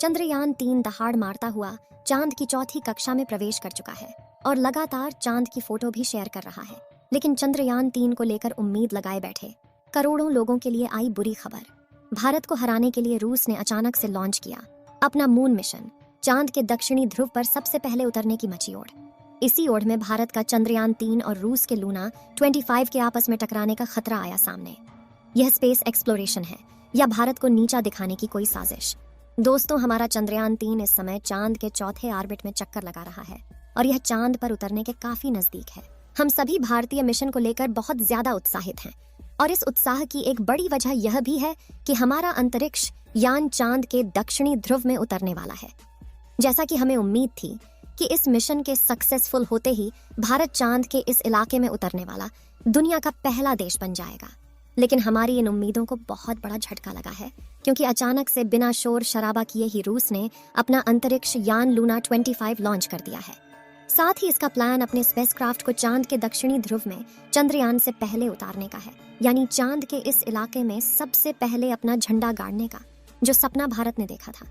चंद्रयान 3 दहाड़ मारता हुआ चांद की चौथी कक्षा में प्रवेश कर चुका है और लगातार चांद की फोटो भी शेयर कर रहा है। लेकिन चंद्रयान 3 को लेकर उम्मीद लगाए बैठे करोड़ों लोगों के लिए आई बुरी खबर। भारत को हराने के लिए रूस ने अचानक से लॉन्च किया अपना मून मिशन। चांद के दक्षिणी ध्रुव पर सबसे पहले उतरने की मची ओढ़। इसी ओढ़ में भारत का चंद्रयान 3 और रूस के लूना 25 के आपस में टकराने का खतरा आया सामने। यह स्पेस एक्सप्लोरेशन है या भारत को नीचा दिखाने की कोई साजिश? दोस्तों, हमारा चंद्रयान 3 इस समय चांद के चौथे ऑर्बिट में चक्कर लगा रहा है और यह चांद पर उतरने के काफी नजदीक है। हम सभी भारतीय मिशन को लेकर बहुत ज्यादा उत्साहित हैं और इस उत्साह की एक बड़ी वजह यह भी है कि हमारा अंतरिक्ष यान चांद के दक्षिणी ध्रुव में उतरने वाला है। जैसा कि हमें उम्मीद थी कि इस मिशन के सक्सेसफुल होते ही भारत चांद के इस इलाके में उतरने वाला दुनिया का पहला देश बन जाएगा, लेकिन हमारी इन उम्मीदों को बहुत बड़ा झटका लगा है क्योंकि अचानक से बिना शोर शराबा किए ही रूस ने अपना अंतरिक्ष यान लूना 25 लॉन्च कर दिया है। साथ ही इसका प्लान अपने स्पेसक्राफ्ट को चांद के दक्षिणी ध्रुव में चंद्रयान से पहले उतारने का है, यानी चांद के इस इलाके में सबसे पहले अपना झंडा गाड़ने का। जो सपना भारत ने देखा था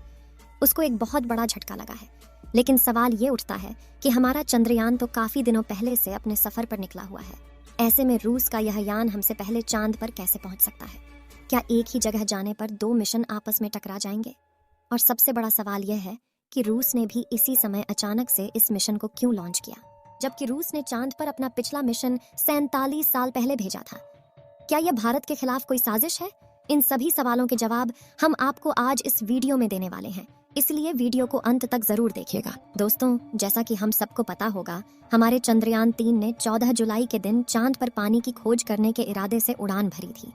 उसको एक बहुत बड़ा झटका लगा है। लेकिन सवाल ये उठता है कि हमारा चंद्रयान तो काफी दिनों पहले से अपने सफर पर निकला हुआ है। ऐसे में रूस का यह यान हमसे पहले चांद पर कैसे पहुंच सकता है? क्या एक ही जगह जाने पर दो मिशन आपस में टकरा जाएंगे? और सबसे बड़ा सवाल यह है कि रूस ने भी इसी समय अचानक से इस मिशन को क्यों लॉन्च किया, जबकि रूस ने चांद पर अपना पिछला मिशन 47 साल पहले भेजा था। क्या यह भारत के खिलाफ कोई साजिश है? इन सभी सवालों के जवाब हम आपको आज इस वीडियो में देने वाले हैं, इसलिए वीडियो को अंत तक जरूर देखिएगा। दोस्तों, जैसा कि हम सबको पता होगा, हमारे चंद्रयान 3 ने 14 जुलाई के दिन चांद पर पानी की खोज करने के इरादे से उड़ान भरी थी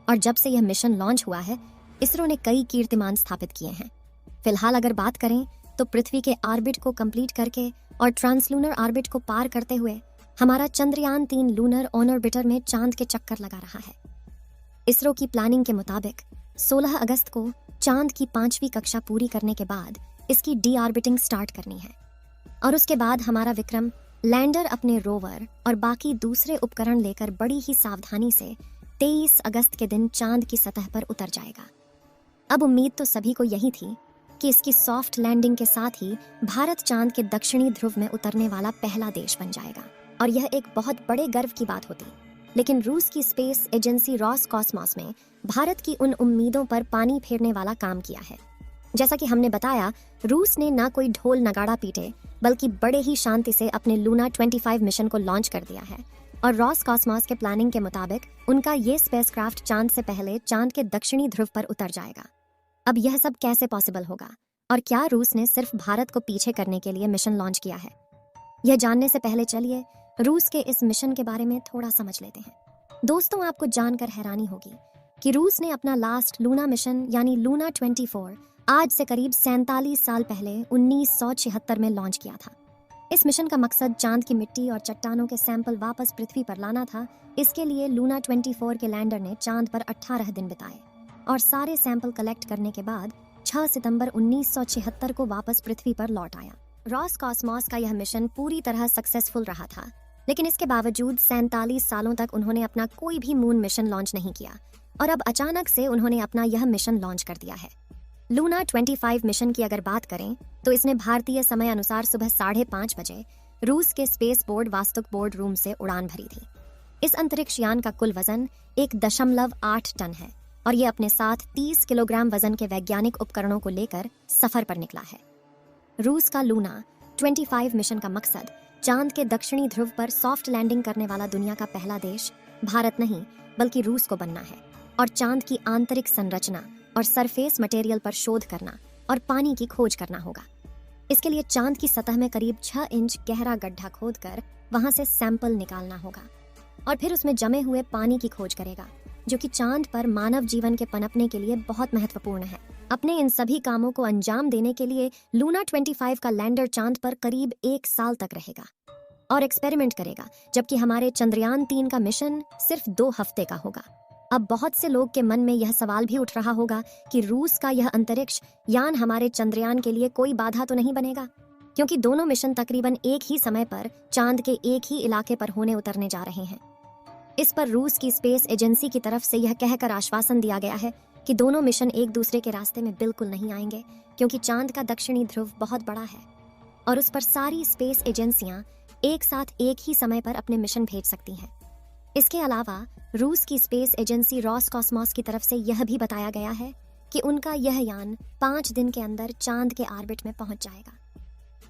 और जब से यह मिशन लॉन्च हुआ है इसरो ने कई कीर्तिमान स्थापित किए हैं। फिलहाल अगर बात करें तो पृथ्वी के ऑर्बिट को कंप्लीट करके और ट्रांसलूनर ऑर्बिट को पार करते हुए हमारा चंद्रयान 3 लूनर ऑन ऑर्बिटर में चांद के चक्कर लगा रहा है। इसरो की प्लानिंग के मुताबिक 16 अगस्त को चांद की 5वीं कक्षा पूरी करने के बाद इसकी डी ऑर्बिटिंग स्टार्ट करनी है और उसके बाद हमारा विक्रम लैंडर अपने रोवर और बाकी दूसरे उपकरण लेकर बड़ी ही सावधानी से 23 अगस्त के दिन चांद की सतह पर उतर जाएगा। अब उम्मीद तो सभी को यही थी कि इसकी सॉफ्ट लैंडिंग के साथ ही भारत चांद के दक्षिणी ध्रुव में उतरने वाला पहला देश बन जाएगा और यह एक बहुत बड़े गर्व की बात होती। लेकिन रूस की स्पेस एजेंसी रॉसकॉस्मॉस में भारत की उन उम्मीदों पर पानी फेरने वाला काम किया है। जैसा कि हमने बताया, रूस ने ना कोई ढोल नगाड़ा पीटे बल्कि बड़े ही शांति से अपने लूना 25 मिशन को लॉन्च कर दिया है और रॉसकॉस्मॉस के प्लानिंग के मुताबिक उनका ये स्पेसक्राफ्ट चांद से पहले चांद के दक्षिणी ध्रुव पर उतर जाएगा। अब यह सब कैसे पॉसिबल होगा और क्या रूस ने सिर्फ भारत को पीछे करने के लिए मिशन लॉन्च किया है? यह जानने से पहले चलिए रूस के इस मिशन के बारे में थोड़ा समझ लेते हैं। दोस्तों, आपको जानकर हैरानी होगी कि रूस ने अपना लास्ट लूना मिशन यानी लूना 24 आज से करीब 47 साल पहले 1976 में लॉन्च किया था। इस मिशन का मकसद चांद की मिट्टी और चट्टानों के सैंपल वापस पृथ्वी पर लाना था। इसके लिए लूना 24 के लैंडर ने चांद पर 18 दिन बिताए और सारे सैंपल कलेक्ट करने के बाद 6 सितंबर 1976 को वापस पृथ्वी पर लौट आया। रॉसकॉस्मॉस का यह मिशन पूरी तरह सक्सेसफुल रहा था, लेकिन इसके बावजूद 47 सालों तक उन्होंने अपना कोई भी मून मिशन लॉन्च नहीं किया और अब अचानक से उन्होंने अपना यह मिशन लॉन्च कर दिया है। लूना 25 मिशन की अगर बात करें तो इसने भारतीय समय अनुसार सुबह 5:30 बजे रूस के स्पेस बोर्ड वास्तुक बोर्ड रूम से उड़ान भरी थी। इस अंतरिक्ष यान का कुल वजन 1.8 टन है और ये अपने साथ 30 किलोग्राम वजन के वैज्ञानिक उपकरणों को लेकर सफर पर निकला है। रूस का लूना 25 मिशन का मकसद चांद के दक्षिणी ध्रुव पर सॉफ्ट लैंडिंग करने वाला दुनिया का पहला देश भारत नहीं बल्कि रूस को बनना है और चांद की आंतरिक संरचना और सरफेस मटेरियल पर शोध करना और पानी की खोज करना होगा। इसके लिए चांद की सतह में करीब 6 इंच गहरा गड्ढा खोदकर वहां से सैंपल निकालना होगा और फिर उसमें जमे हुए पानी की खोज करेगा, जो कि चांद पर मानव जीवन के पनपने के लिए बहुत महत्वपूर्ण है। अपने इन सभी कामों को अंजाम देने के लिए लूना 25 का लैंडर चांद पर करीब 1 साल तक रहेगा और एक्सपेरिमेंट करेगा, जबकि हमारे चंद्रयान 3 का मिशन सिर्फ 2 हफ्ते का होगा। अब बहुत से लोग के मन में यह सवाल भी उठ रहा होगा कि रूस का यह अंतरिक्ष यान हमारे चंद्रयान के लिए कोई बाधा तो नहीं बनेगा, क्योंकि दोनों मिशन तकरीबन एक ही समय पर चांद के एक ही इलाके पर होने उतरने जा रहे हैं। इस पर रूस की स्पेस एजेंसी की तरफ से यह कहकर आश्वासन दिया गया है कि दोनों मिशन एक दूसरे के रास्ते में बिल्कुल नहीं आएंगे, क्योंकि चांद का दक्षिणी ध्रुव बहुत बड़ा है और उस पर सारी स्पेस एजेंसियां एक साथ एक ही समय पर अपने मिशन भेज सकती हैं। इसके अलावा रूस की स्पेस एजेंसी रॉसकॉस्मॉस की तरफ से यह भी बताया गया है कि उनका यह यान 5 दिन के अंदर चांद के ऑर्बिट में पहुंच जाएगा।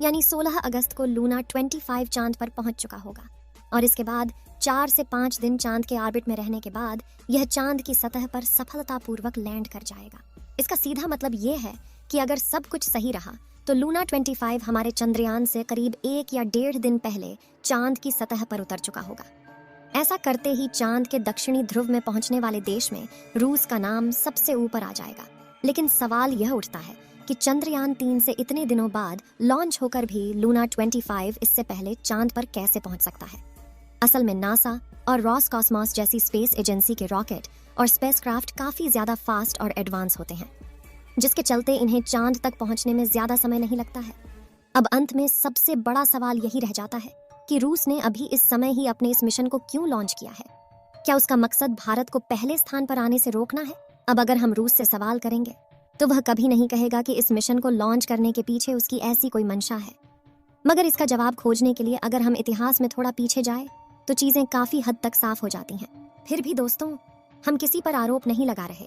यानी 16 अगस्त को लूना 25 चांद पर पहुंच चुका होगा और इसके बाद 4 से 5 दिन चांद के ऑर्बिट में रहने के बाद यह चांद की सतह पर सफलतापूर्वक लैंड कर जाएगा। इसका सीधा मतलब ये है कि अगर सब कुछ सही रहा तो लूना 25 हमारे चंद्रयान से करीब 1 या 1.5 दिन पहले चांद की सतह पर उतर चुका होगा। ऐसा करते ही चांद के दक्षिणी ध्रुव में पहुंचने वाले देश में रूस का नाम सबसे ऊपर आ जाएगा। लेकिन सवाल यह उठता है कि चंद्रयान 3 से इतने दिनों बाद लॉन्च होकर भी लूना 25 इससे पहले चांद पर कैसे पहुंच सकता है। असल में नासा और रॉसकॉस्मॉस जैसी स्पेस एजेंसी के रॉकेट और स्पेसक्राफ्ट काफी ज्यादा फास्ट और एडवांस होते हैं, जिसके चलते इन्हें चांद तक पहुंचने में ज्यादा समय नहीं लगता है। अब अंत में सबसे बड़ा सवाल यही रह जाता है कि रूस ने अभी इस समय ही अपने इस मिशन को क्यों लॉन्च किया है। क्या उसका मकसद भारत को पहले स्थान पर आने से रोकना है? अब अगर हम रूस से सवाल करेंगे तो वह कभी नहीं कहेगा कि इस मिशन को लॉन्च करने के पीछे उसकी ऐसी कोई मंशा है। मगर इसका जवाब खोजने के लिए अगर हम इतिहास में थोड़ा पीछे जाए तो चीजें काफी हद तक साफ हो जाती हैं। फिर भी दोस्तों, हम किसी पर आरोप नहीं लगा रहे,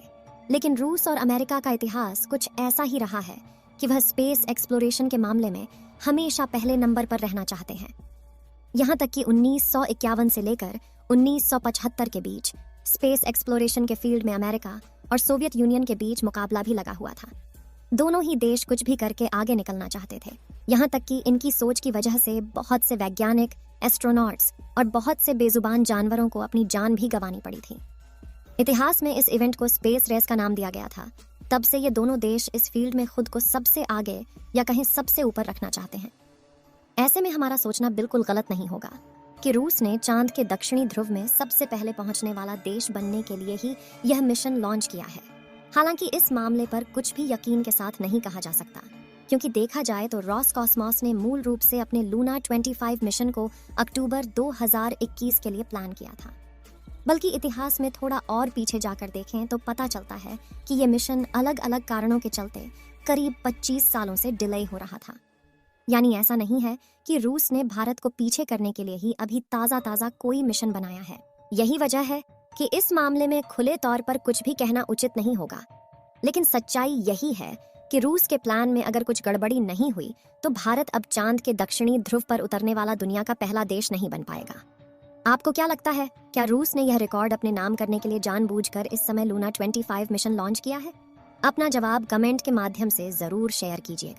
लेकिन रूस और अमेरिका का इतिहास कुछ ऐसा ही रहा है कि वह स्पेस एक्सप्लोरेशन के मामले में हमेशा पहले नंबर पर रहना चाहते हैं। यहाँ तक कि 1951 से लेकर 1975 के बीच स्पेस एक्सप्लोरेशन के फील्ड में अमेरिका और सोवियत यूनियन के बीच मुकाबला भी लगा हुआ था। दोनों ही देश कुछ भी करके आगे निकलना चाहते थे। यहाँ तक कि इनकी सोच की वजह से बहुत से वैज्ञानिक, एस्ट्रोनॉट्स और बहुत से बेजुबान जानवरों को अपनी जान भी गंवानी पड़ी थी। इतिहास में इस इवेंट को स्पेस रेस का नाम दिया गया था। तब से ये दोनों देश इस फील्ड में खुद को सबसे आगे या कहीं सबसे ऊपर रखना चाहते हैं। ऐसे में हमारा सोचना बिल्कुल गलत नहीं होगा कि रूस ने चांद के दक्षिणी ध्रुव में सबसे पहले पहुंचने वाला देश बनने के लिए ही यह मिशन लॉन्च किया है। हालांकि इस मामले पर कुछ भी यकीन के साथ नहीं कहा जा सकता, क्योंकि देखा जाए तो रॉसकॉस्मॉस ने मूल रूप से अपने लूना 25 मिशन को अक्टूबर 2021 के लिए प्लान किया था। बल्कि इतिहास में थोड़ा और पीछे जाकर देखें तो पता चलता है कि ये मिशन अलग अलग कारणों के चलते करीब 25 सालों से डिले हो रहा था। यानी ऐसा नहीं है कि रूस ने भारत को पीछे करने के लिए ही अभी ताजा कोई मिशन बनाया है। यही वजह है कि इस मामले में खुले तौर पर कुछ भी कहना उचित नहीं होगा। लेकिन सच्चाई यही है कि रूस के प्लान में अगर कुछ गड़बड़ी नहीं हुई तो भारत अब चांद के दक्षिणी ध्रुव पर उतरने वाला दुनिया का पहला देश नहीं बन पाएगा। आपको क्या लगता है, क्या रूस ने यह रिकॉर्ड अपने नाम करने के लिए जानबूझकर इस समय लूना 25 मिशन लॉन्च किया है? अपना जवाब कमेंट के माध्यम से जरूर शेयर कीजिएगा।